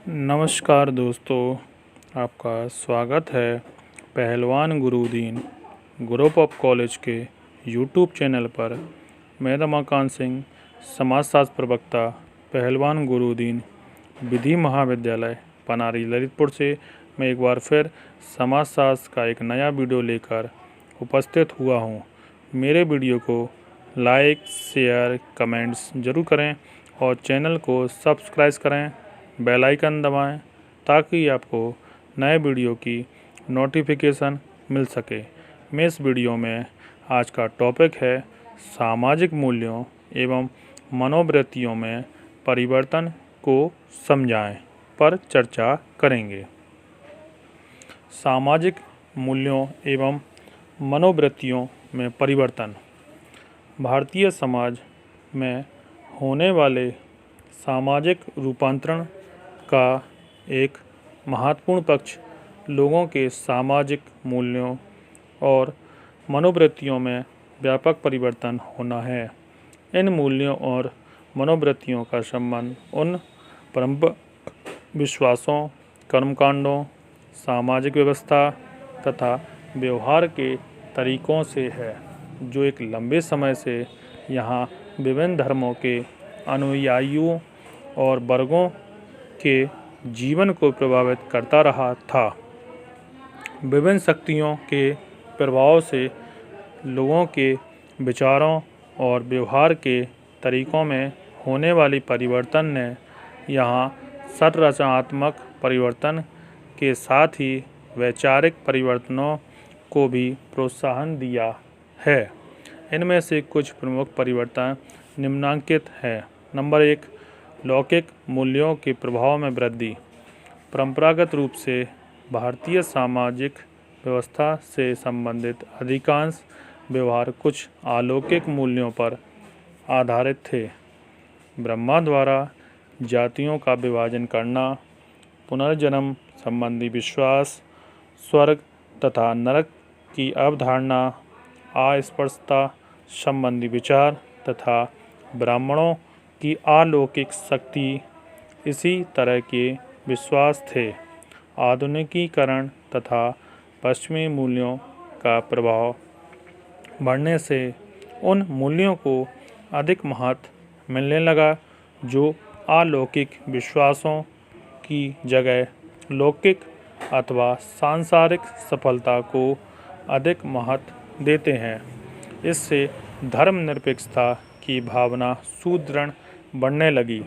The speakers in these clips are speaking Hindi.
नमस्कार दोस्तों, आपका स्वागत है पहलवान गुरुदीन ग्रुप ऑफ कॉलेज के यूट्यूब चैनल पर। मैं रमाकांत सिंह, समाजशास्त्र प्रवक्ता, पहलवान गुरुदीन विधि महाविद्यालय पनारी ललितपुर से मैं एक बार फिर समाजशास्त्र का एक नया वीडियो लेकर उपस्थित हुआ हूँ। मेरे वीडियो को लाइक, शेयर, कमेंट्स ज़रूर करें और चैनल को सब्सक्राइब करें, बेल आइकन दबाएं ताकि आपको नए वीडियो की नोटिफिकेशन मिल सके। मैं इस वीडियो में आज का टॉपिक है सामाजिक मूल्यों एवं मनोवृत्तियों में परिवर्तन को समझाएं पर चर्चा करेंगे। सामाजिक मूल्यों एवं मनोवृत्तियों में परिवर्तन भारतीय समाज में होने वाले सामाजिक रूपांतरण का एक महत्वपूर्ण पक्ष लोगों के सामाजिक मूल्यों और मनोवृत्तियों में व्यापक परिवर्तन होना है। इन मूल्यों और मनोवृत्तियों का संबंध उन परंपरा विश्वासों, कर्मकांडों, सामाजिक व्यवस्था तथा व्यवहार के तरीकों से है जो एक लंबे समय से यहाँ विभिन्न धर्मों के अनुयायियों और वर्गों के जीवन को प्रभावित करता रहा था। विभिन्न शक्तियों के प्रभाव से लोगों के विचारों और व्यवहार के तरीकों में होने वाली परिवर्तन ने यहाँ संरचनात्मक परिवर्तन के साथ ही वैचारिक परिवर्तनों को भी प्रोत्साहन दिया है। इनमें से कुछ प्रमुख परिवर्तन निम्नलिखित हैं। नंबर 1, लौकिक मूल्यों के प्रभाव में वृद्धि। परंपरागत रूप से भारतीय सामाजिक व्यवस्था से संबंधित अधिकांश व्यवहार कुछ अलौकिक मूल्यों पर आधारित थे। ब्रह्मा द्वारा जातियों का विभाजन करना, पुनर्जन्म संबंधी विश्वास, स्वर्ग तथा नरक की अवधारणा, अस्पृश्यता संबंधी विचार तथा ब्राह्मणों की अलौकिक शक्ति, इसी तरह के विश्वास थे। आधुनिकीकरण तथा पश्चिमी मूल्यों का प्रभाव बढ़ने से उन मूल्यों को अधिक महत्व मिलने लगा जो अलौकिक विश्वासों की जगह लौकिक अथवा सांसारिक सफलता को अधिक महत्व देते हैं। इससे धर्मनिरपेक्षता की भावना सुदृढ़ बढ़ने लगी।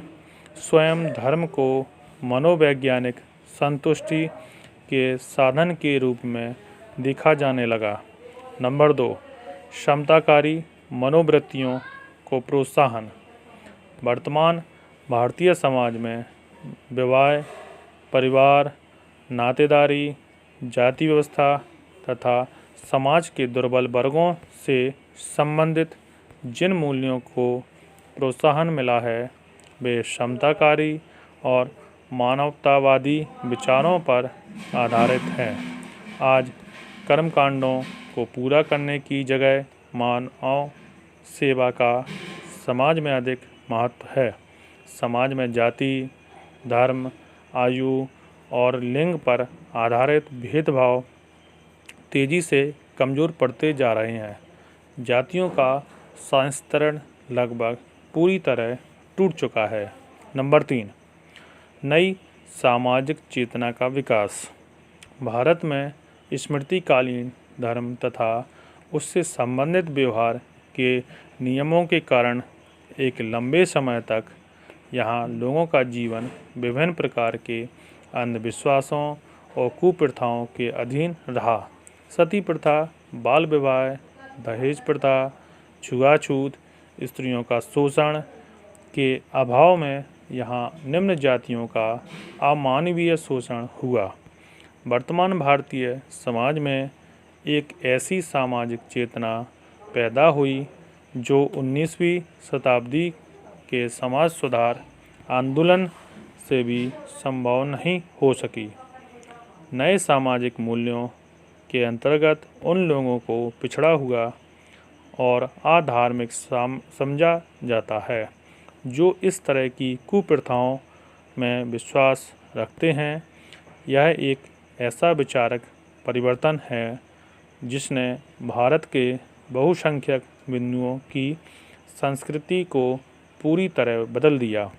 स्वयं धर्म को मनोवैज्ञानिक संतुष्टि के साधन के रूप में देखा जाने लगा। नंबर 2, समताकारी मनोवृत्तियों को प्रोत्साहन। वर्तमान भारतीय समाज में विवाह, परिवार, नातेदारी, जाति व्यवस्था तथा समाज के दुर्बल वर्गों से संबंधित जिन मूल्यों को प्रोत्साहन मिला है वे समताकारी और मानवतावादी विचारों पर आधारित हैं। आज कर्मकांडों को पूरा करने की जगह मानव सेवा का समाज में अधिक महत्व है। समाज में जाति, धर्म, आयु और लिंग पर आधारित भेदभाव तेजी से कमज़ोर पड़ते जा रहे हैं। जातियों का संस्तरण लगभग पूरी तरह टूट चुका है। नंबर 3, नई सामाजिक चेतना का विकास। भारत में स्मृतिकालीन धर्म तथा उससे संबंधित व्यवहार के नियमों के कारण एक लंबे समय तक यहाँ लोगों का जीवन विभिन्न प्रकार के अंधविश्वासों और कुप्रथाओं के अधीन रहा। सती प्रथा, बाल विवाह, दहेज प्रथा, छुआछूत, स्त्रियों का शोषण के अभाव में यहाँ निम्न जातियों का अमानवीय शोषण हुआ। वर्तमान भारतीय समाज में एक ऐसी सामाजिक चेतना पैदा हुई जो 19वीं शताब्दी के समाज सुधार आंदोलन से भी संभव नहीं हो सकी। नए सामाजिक मूल्यों के अंतर्गत उन लोगों को पिछड़ा हुआ और अधार्मिक समझा जाता है जो इस तरह की कुप्रथाओं में विश्वास रखते हैं। यह एक ऐसा विचारक परिवर्तन है जिसने भारत के बहुसंख्यक बिंदुओं की संस्कृति को पूरी तरह बदल दिया।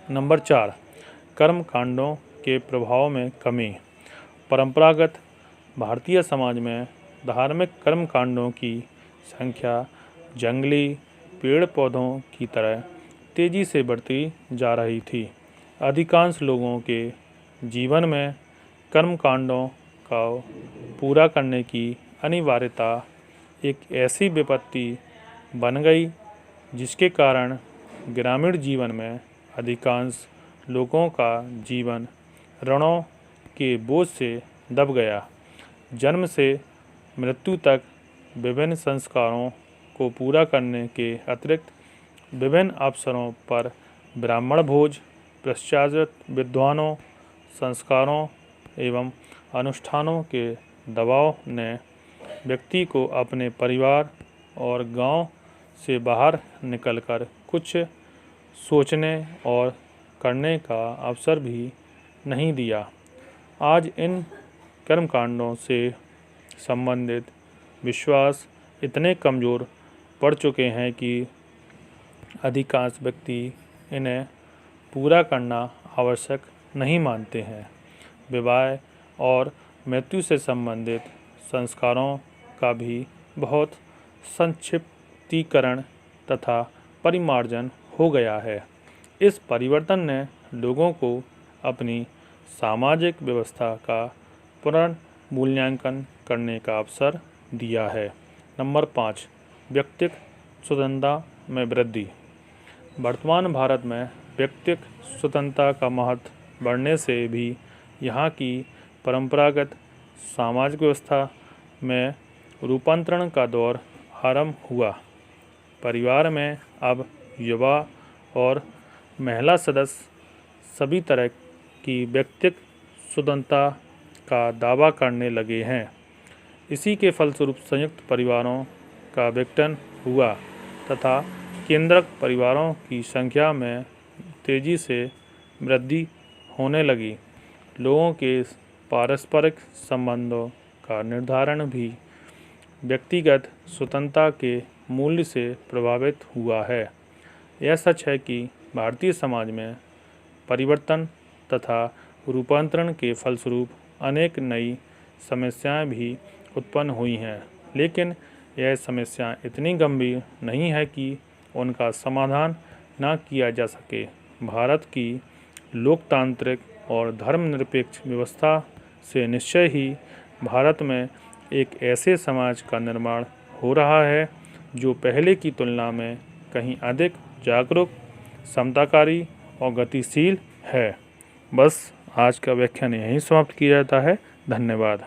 नंबर 4, कर्म कांडों के प्रभाव में कमी। परंपरागत भारतीय समाज में धार्मिक कर्म कांडों की संख्या जंगली पेड़ पौधों की तरह तेजी से बढ़ती जा रही थी। अधिकांश लोगों के जीवन में कर्म कांडों का पूरा करने की अनिवार्यता एक ऐसी विपत्ति बन गई जिसके कारण ग्रामीण जीवन में अधिकांश लोगों का जीवन ऋणों के बोझ से दब गया। जन्म से मृत्यु तक विभिन्न संस्कारों को पूरा करने के अतिरिक्त विभिन्न अवसरों पर ब्राह्मण भोज, पाश्चात्य विद्वानों, संस्कारों एवं अनुष्ठानों के दबाव ने व्यक्ति को अपने परिवार और गांव से बाहर निकलकर कुछ सोचने और करने का अवसर भी नहीं दिया। आज इन कर्मकांडों से संबंधित विश्वास इतने कमज़ोर पड़ चुके हैं कि अधिकांश व्यक्ति इन्हें पूरा करना आवश्यक नहीं मानते हैं। विवाह और मृत्यु से संबंधित संस्कारों का भी बहुत संक्षिप्तीकरण तथा परिमार्जन हो गया है। इस परिवर्तन ने लोगों को अपनी सामाजिक व्यवस्था का पुनर्मूल्यांकन करने का अवसर दिया है। नंबर 5, व्यक्तिगत स्वतंत्रता में वृद्धि। वर्तमान भारत में व्यक्तिगत स्वतंत्रता का महत्व बढ़ने से भी यहाँ की परंपरागत सामाजिक व्यवस्था में रूपांतरण का दौर आरंभ हुआ। परिवार में अब युवा और महिला सदस्य सभी तरह की व्यक्तिगत स्वतंत्रता का दावा करने लगे हैं। इसी के फलस्वरूप संयुक्त परिवारों का विघटन हुआ तथा केंद्रक परिवारों की संख्या में तेजी से वृद्धि होने लगी। लोगों के पारस्परिक संबंधों का निर्धारण भी व्यक्तिगत स्वतंत्रता के मूल्य से प्रभावित हुआ है। यह सच है कि भारतीय समाज में परिवर्तन तथा रूपांतरण के फलस्वरूप अनेक नई समस्याएं भी उत्पन्न हुई हैं, लेकिन यह समस्या इतनी गंभीर नहीं है कि उनका समाधान न किया जा सके। भारत की लोकतांत्रिक और धर्मनिरपेक्ष व्यवस्था से निश्चय ही भारत में एक ऐसे समाज का निर्माण हो रहा है जो पहले की तुलना में कहीं अधिक जागरूक, समताकारी और गतिशील है। बस आज का व्याख्यान यहीं समाप्त किया जाता है। धन्यवाद।